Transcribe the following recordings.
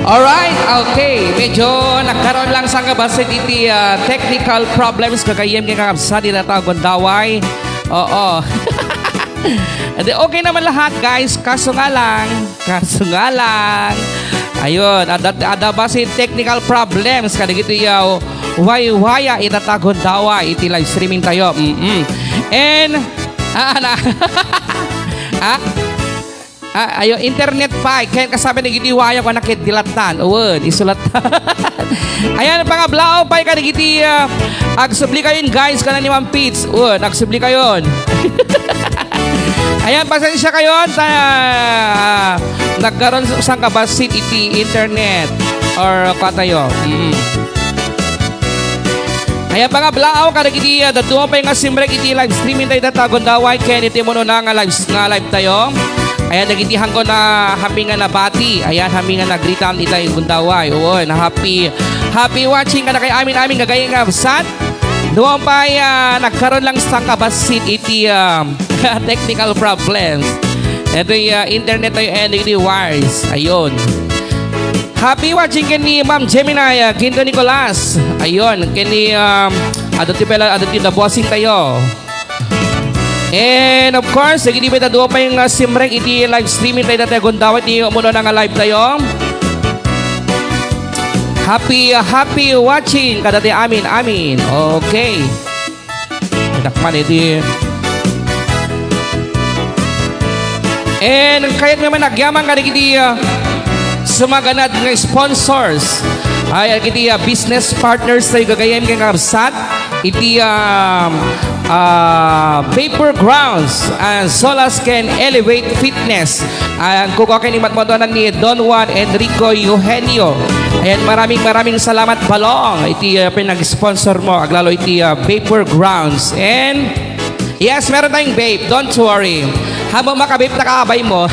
Alright, okay. Medyo nagkaroon lang sa kabasit iti technical problems kakayem nga kakabsa di natagon daway. Oo. Edi okay naman lahat guys. Kaso nga lang. Ayun, ada basit technical problems kada gitu yaw. Waya itatagon daway iti live streaming tayo. And ayo internet pa kaya kasabi ni giti waya ko nakit dilatan uwan isulatan. Ayan pa nga blao pa ka giti agsubli kayon guys kana ni Ma'am Pits uwan agsubli kayon. Ayan pasensya kayon nagkaroon sang kabasit iti internet or katayo. Ayan pa nga blao ka giti datuwa pa nga simrek iti live streaming tayo datagon daway kaya iti mo na nga live tayo. Ayan, nagitihan ko na happy na bati. Ayan, happy nga nagritan itay gundaway. Oo, na happy watching ka na kay amin gagayang absat. Doon pa nagkaroon lang sa kabasit iti technical problems. Ito yung internet tayo and iti wires. Ayun. Happy watching kini Ma'am Gemini, Quinto Nicolas. Ayun, kini adoti na bossing tayo. And of course, lagi di ba doon pa yung simrek iti live streaming tayo dati gundawat iti muna na nga live tayo. Happy watching kadati amin. Okay. Dakman iti. And kahit naman nagyamang kada iti sumaganad ng sponsors ay iti business partners tayo gagayam kang kapsat iti Vapor Grounds and Solas Can Elevate Fitness. Ang kukuha ni matmotonan ni Don Juan Enrico Eugenio. Ayan, maraming salamat Balong. Iti pinag-sponsor mo. Aglalo iti Vapor Grounds. And yes, meron tayong vape. Don't worry. Habang makabape na kaabay mo.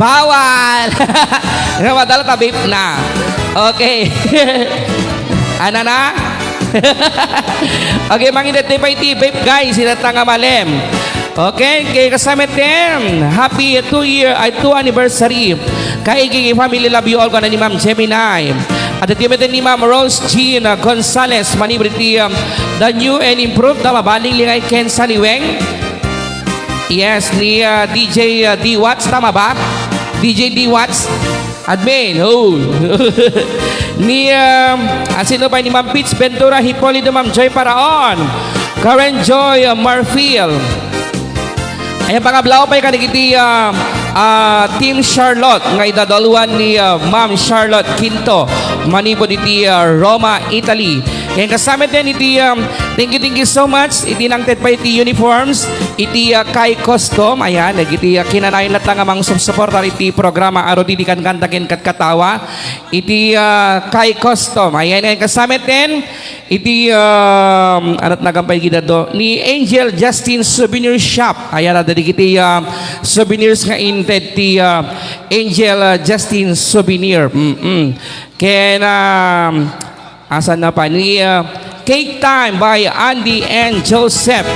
Bawal. Madala ta vape na. Okay. Ano na? Okay, manginit pa iti vape guys, sinatanga malem. Okay, kay kasamit din. Happy 2 anniversary. Kay family love you all ko na ni Ma'am Gemini. At iti ni Ma'am Rose Jean Gonzalez Manibriti the new and improved na mabaling lingay Ken Saniweng. Yes, ni DJ D Watts, tama ba? DJ D Watts admin, ni sino pa ni Ma'am Pits Ventura Hipolito, Ma'am Joy Paraon, Karen Joy Marfield. Ayan pa nga blaw pa yung kanigiti Team Charlotte nga idadaluan ni Ma'am Charlotte Quinto manipod iti Roma, Italy. Kaya kasamit din iti thank you so much iti nangted pa iti uniforms iti Kai Custom. Ayan iti kinanayon lat nga mang subsuportar iti programa aro di kan kantakin kat katawa iti Kai Custom. Ayan kasamit din iti anat nagampay gida do ni Angel Justin Souvenir Shop. Ayan ada di iti souvenirs nga inted ti Angel Justin Souvenir. Kaya asan na pa ni Cake Time by Andy and Joseph.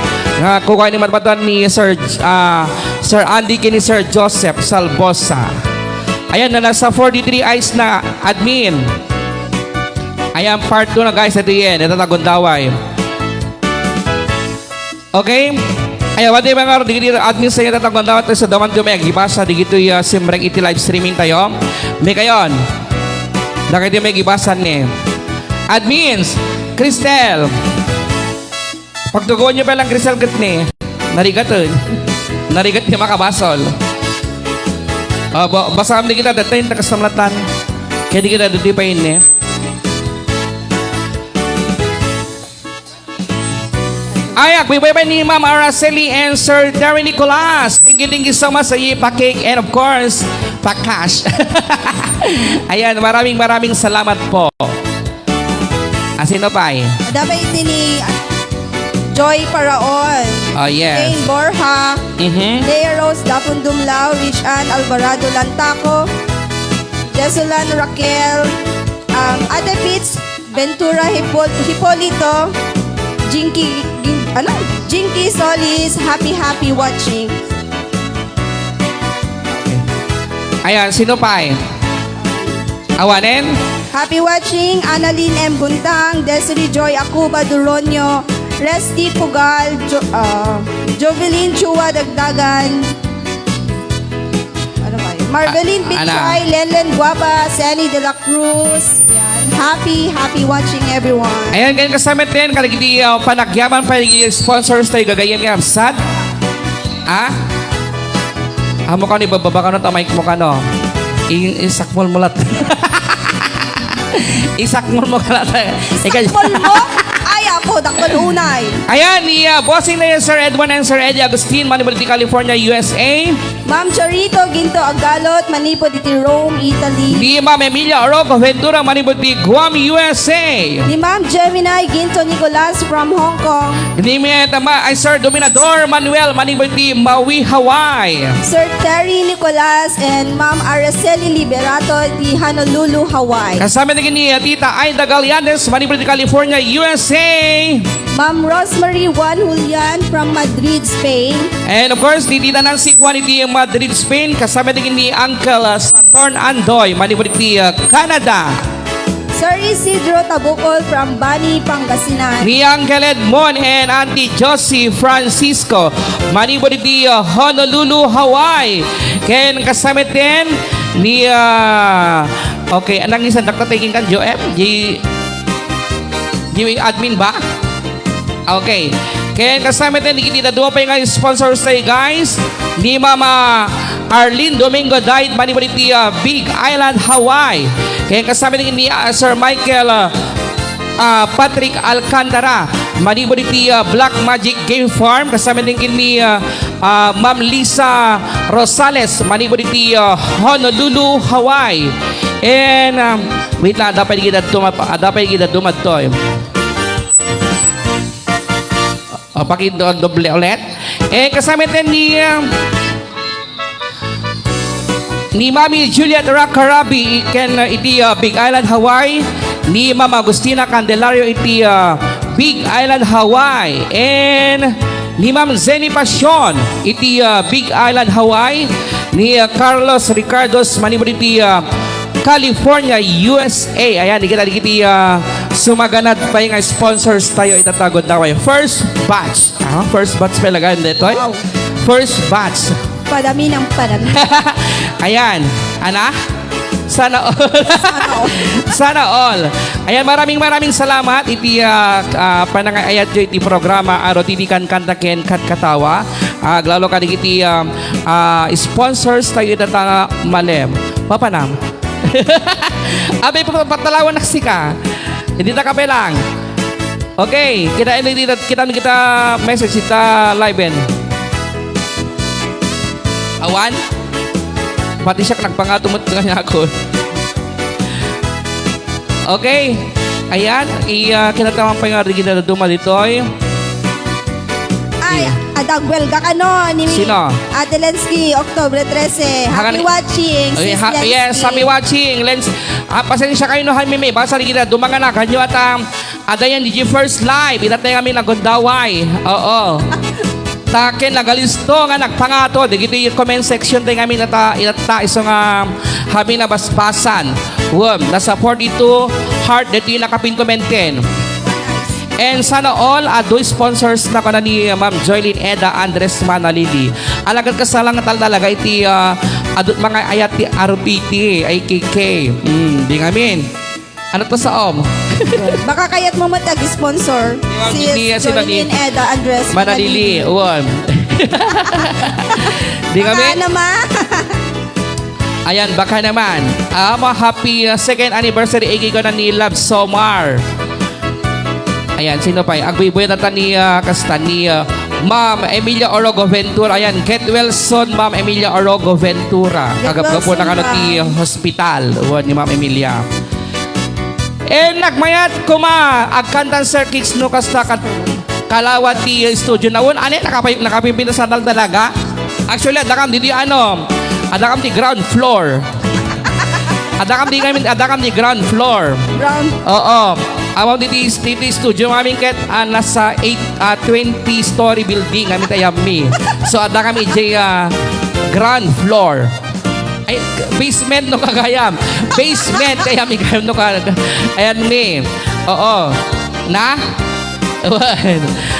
Kukuha ni matmatan ni Sir Andy kini Sir Joseph Salbosa. Ayan na nasa 43 eyes na admin. Ayan part 2 na guys at the end. Ito tagundaway. Okay? Ayan, wadi mga digiti admin sa inyo tagundaway tayo sa daman dumay. Gibasa digito yung simrek iti live streaming tayo. May kayon. Nakita may gibasan ni admins, Cristel. Pagtuguan nyo pa lang Cristel gat ni. Narigaton. Narigat niya makabasol. Basam di kita datayin na kasamlatan. Kaya di kita duti pa yun eh. Ayak, bibay ni Ma'am Araceli and Sir Darren Nicolas. Thank you so much sa iyo pa-cake and of course, pa-cash. Ayan, maraming salamat po. Sino pa eh? Dapat ito ni Joy Paraon. Oh, yes. Jane Borja. Lea Rose Dapundumlao. Richan Alvarado Lantaco. Jesulan Raquel. Ade Pits Ventura Hipolito. Jinky Solis. Happy watching. Ayan, sino pa eh? Awanen. Happy watching, Annalyn M. Buntang, Desiree Joy Acuba Duronyo, Resty Pugal, Jovelyn Chua Dagdagan, ano ba yun? Marvelyn Bichay, Lenlen Guapa, Senny De La Cruz. Yan. Happy watching everyone. Ayan, ganyan kasama din. Kalagiti panagyaman pa yung sponsors tayo gagayan nga. Sad? Ah? Amo ka ni bababa ka no, tamay mo ka no. Isakmol mo lahat. Isakmol mo ka lahat. Sakmol mo? Ay, ako, dakol unay. Ayan, ni bossing na yan, Sir Edwin and Sir Eddie Agustin, Manibaliti, California, USA. Ma'am Charito Ginto Agalot, Manipo diti Rome, Italy. Ni Ma'am Emilia Oroco Ventura, Manibaliti, Guam, USA. Ni Ma'am Gemini Ginto Nicolas from Hong Kong. Ni ay Sir Dominador Manuel, Manibaliti, Maui, Hawaii. Sir Terry Nicolas and Ma'am Araceli Liberato di Honolulu, Hawaii. Kasama din ni Tita Aida Galianes, Manibaliti, California, USA. Ma'am Rosemary Juan Julian from Madrid, Spain. And of course, ni Tita Nancy Juaniti, Madrid, Spain. Kasama din ni Uncle Saturn Andoy, Manibaliti, Canada. Sir Isidro Tabukol from Bani, Pangasinan. Ni Uncle Edmond and Auntie Josie Francisco, Manibaliti, Honolulu, Hawaii. Ken kasama din ni okay, anong isang nagtataking kan Joem? Admin ba? Okay. Kaya kasama din, hindi na duwa pa yung sponsors tayo, guys. Ni Mama Arlene Domingo died, Manibaliti, Big Island, Hawaii. Kaya kasama din ni Sir Michael Patrick Alcantara, Manibaliti, Black Magic Game Farm. Kasama din ni Ma'am Lisa Rosales, Manibaliti, Honolulu, Hawaii. And wait lang, dapat kita dumad to. Doble ulit. Kasama din ni Mami Juliet Rakarabi, iti Big Island, Hawaii. Ni Mama Agustina Candelario, iti Big Island, Hawaii. And ni Ma'am Zenny Passion, iti Big Island, Hawaii. Ni Carlos Ricardos, Manibaliti, California, USA. Ayan, dikita sumaganad pa yung sponsors tayo itatagod na kayo. First batch. First batch pa ilagay dito. Wow. First batch. Padami ng padami. Ayan. Ana? Sana all. Sana all. Ayan, maraming salamat. Iti panangayat jo iti programa aro titikan kantaken kat katawa. Glalo ka iti sponsors tayo itatanga malem. Papanam. Abay, patalawan na kasi ka. Hindi ta kape lang. Okay, kita message kita live-in. Awan? Pati siya nagpangatumot nga ako. Okay. Ayan, kinataman pa yung kita duma dito. Ay, adagwel ka no ni Sino? Ate Lensky, October 13. Happy watching, Okay, sis Lensky. yes, happy watching. Lens, pasensya kayo no, Jaime. Basta rin kita, dumangan na. Kanyo at adayan, DJ First Live. Itatay kami nagundaway. Oo. Takin, nagalisto nga, nagpangato. Di gito yung comment section tayo kami inata isang kami na baspasan. Nasa 42 heart, dito yung nakapin komenten. And sana all do sponsors na ko na ni Ma'am Joylyn Eda Andres Manalili. Alagad ka sa lang talaga iti adut mga ayat ti RPT, IKK. Di ngamin. Ano to sa om? Baka kayat mo matag-sponsor. Si Joylyn Eda Andres Manalili. Di Baka ngamin. naman. Ayan, baka naman. Happy second anniversary igi ko na ni Love Somar. Ayan, sino pa? Agbiboy na ni kasta ni Ma'am Emilia Orogo Ventura. Ayan, get well soon, Ma'am Emilia Orogo Ventura. Agap po na ti hospital. Ni Ma'am Emilia. Nagmayat kuma agkantan Sir Kicks no kasta kalawat ti studio na won. Ane, nakapimpin sa talaga. Actually, adakam di adakam ti ground floor. Adakam ti ground floor. Brown. Oo. Amang diti studio mamin ket nasa 20-story building kami tayami. So ada kami jay ground floor. Ay, basement no kagayam. Basement kaya mi kayam no ka. Ayan mi. Oo. Na?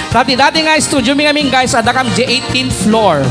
Dati nga studio mi ngamin guys, adakam J18th floor.